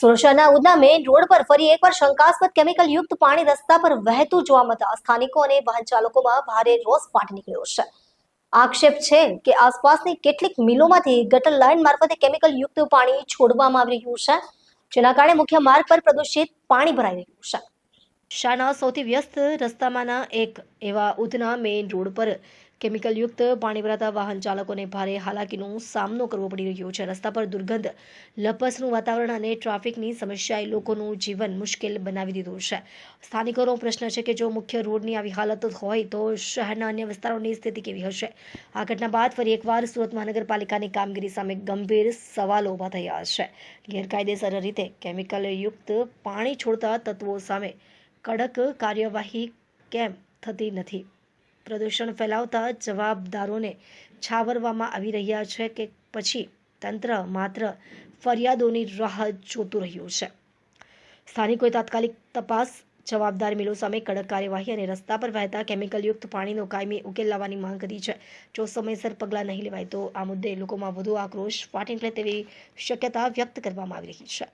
સુરતના Udhna main road પર ફરી એકવાર શંકાસ્પદ કેમિકલ યુક્ત પાણી રસ્તા પર વહેતું જોવા મળતા સ્થાનિકો અને વાહન ચાલકોમાં ભારે રોષ ફાટી નીકળ્યો છે। આક્ષેપ છે કે આસપાસની કેટલીક મિલોમાંથી ગટર લાઇન મારફતે કેમિકલ યુક્ત પાણી છોડવામાં આવી રહ્યું છે, જેના કારણે મુખ્ય માર્ગ પર પ્રદૂષિત પાણી ભરાઈ રહ્યું છે। શહેરના સૌથી વ્યસ્ત રસ્તામાંના એક એવા ઉધના મેઇન રોડ પર કેમિકલયુક્ત પાણી ભરાતા વાહન ચાલકોને ભારે હાલાકીનો સામનો કરવો પડી રહ્યો છે। રસ્તા પર દુર્ગંધ, લપસનું વાતાવરણ અને ટ્રાફિકની સમસ્યાએ લોકોનું જીવન મુશ્કેલ બનાવી દીધું છે। સ્થાનિકોનો પ્રશ્ન છે કે જો મુખ્ય રોડની આવી હાલત હોય તો શહેરના અન્ય વિસ્તારોની સ્થિતિ કેવી હશે। આ ઘટના બાદ ફરી એકવાર સુરત મહાનગરપાલિકાની કામગીરી સામે ગંભીર સવાલો ઊભા થયા છે। ગેરકાયદેસર રીતે કેમિકલયુક્ત પાણી છોડતા તત્વો સામે કડક કાર્યવાહી કેમ થતી નથી? પ્રદૂષણ ફેલાવતા જવાબદારોને છાવરવામાં આવી રહ્યા છે કે પછી તંત્ર માત્ર ફરિયાદોની રાહ જોતું રહ્યું છે? સ્થાનિકોએ તાત્કાલિક તપાસ, જવાબદાર મિલો સામે કડક કાર્યવાહી અને રસ્તા પર વહેતા કેમિકલયુક્ત પાણીનો કાયમી ઉકેલ લાવવાની માંગ કરી છે। જો સમયસર પગલાં નહીં લેવાય તો આ મુદ્દે લોકોમાં વધુ આક્રોશ ફાટી નીકળે તેવી શક્યતા વ્યક્ત કરવામાં આવી રહી છે।